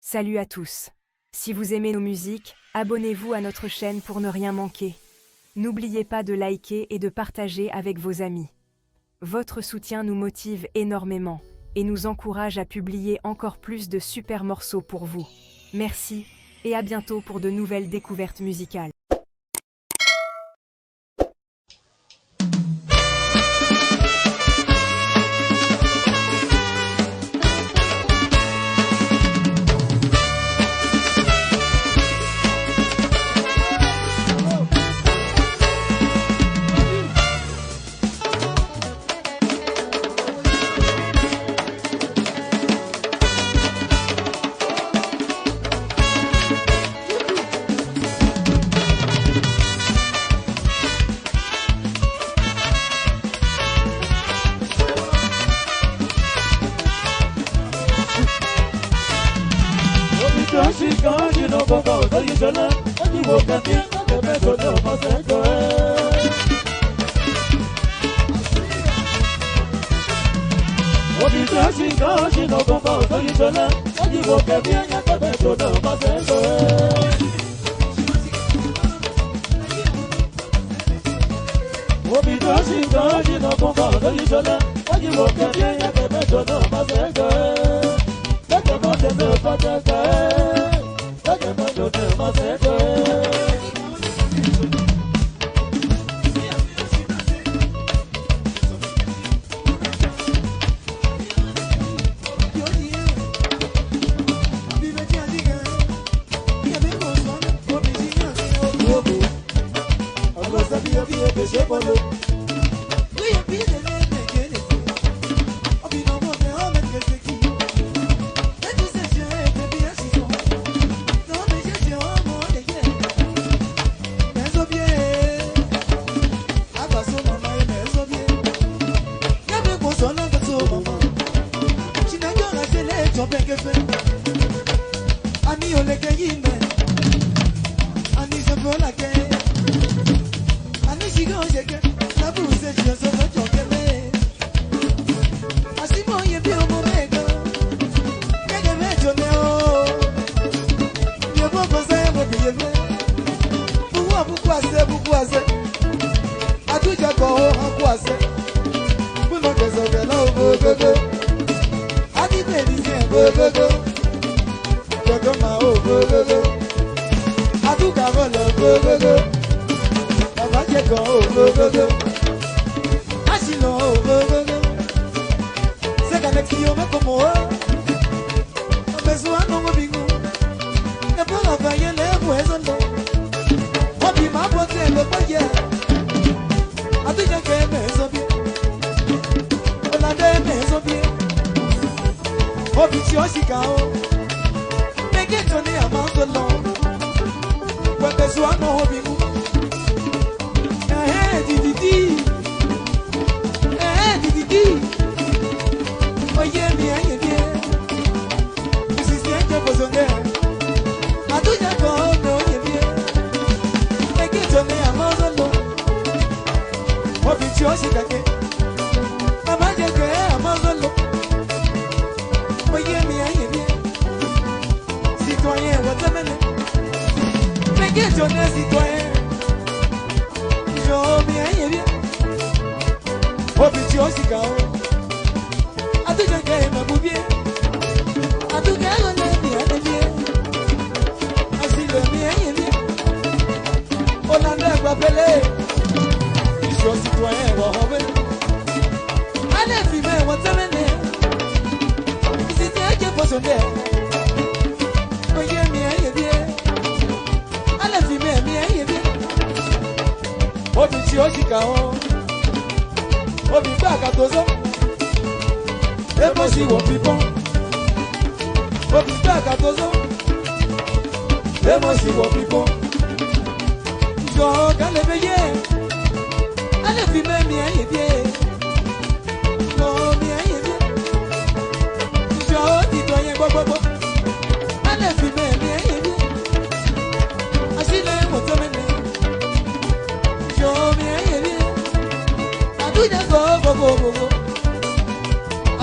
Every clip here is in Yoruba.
Salut à tous. Si vous aimez nos musiques, abonnez-vous à notre chaîne pour ne rien manquer. N'oubliez pas de liker et de partager avec vos amis. Votre soutien nous motive énormément et nous encourage à publier encore plus de super morceaux pour vous. Merci et à bientôt pour de nouvelles découvertes musicales.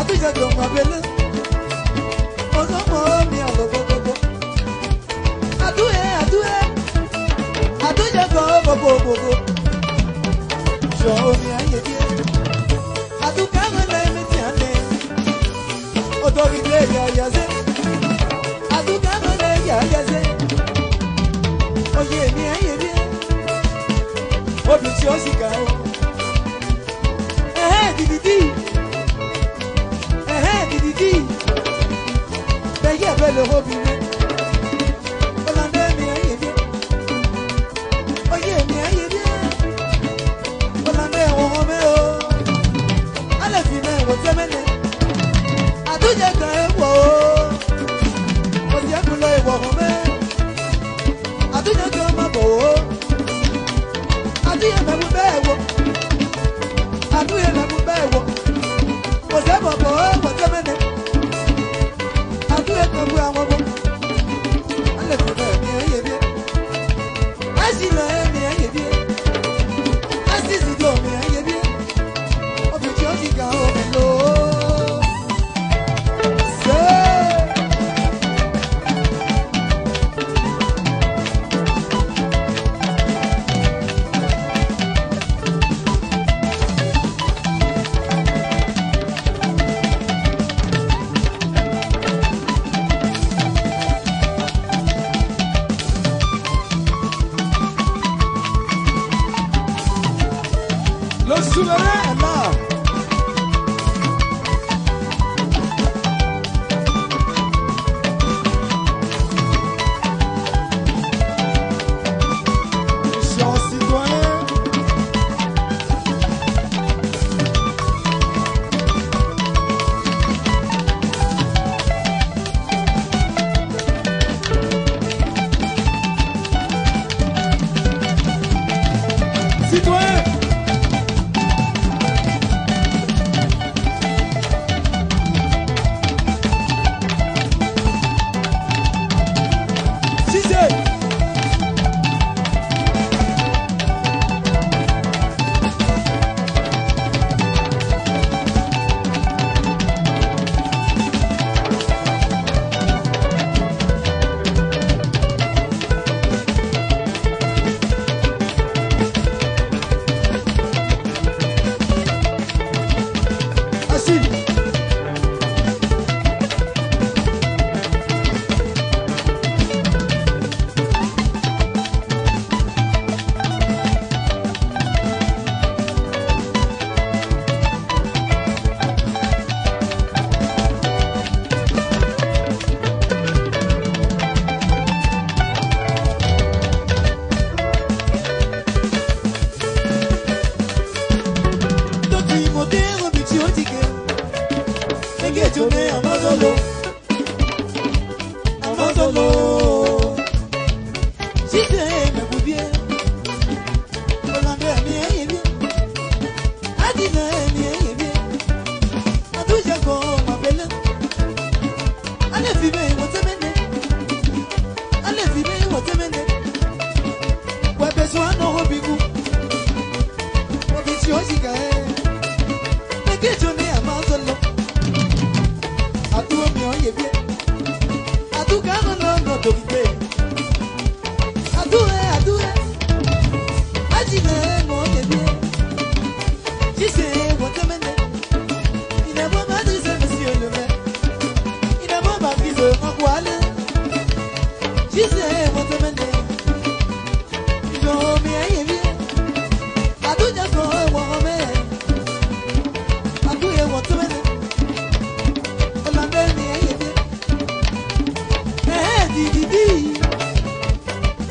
I think I don't have a Oye mi aye bien. Hobi ti o sika o. Didi. Didi. Beye be le hobi mi. Olande mi aye bien. Oye mi aye bien. Olande wo me o. Ale fi me wo temene. Aduje kan e wo. O ti e kulo e wo me. Aduje kan ma bo o. Aduje me bu be wo. Aduje me bu be wo. O se bo bo wo temene. Aduje kan bu awon bo. Ale fi me mi aye bien. Asi lo e mi aye bien. Asi si do mi aye bien. O bi ti o ti ga o mi lo. Le souverain est là. Mission citoyen. Citoyen.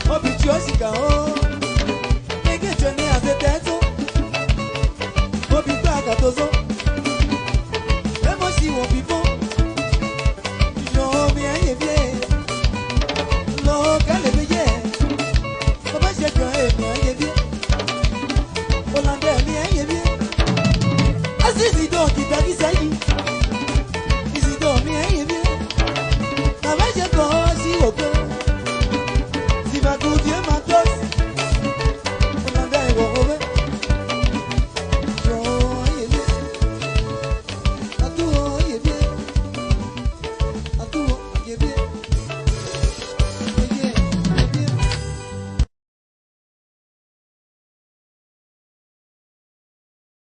Hobi ti o sika o.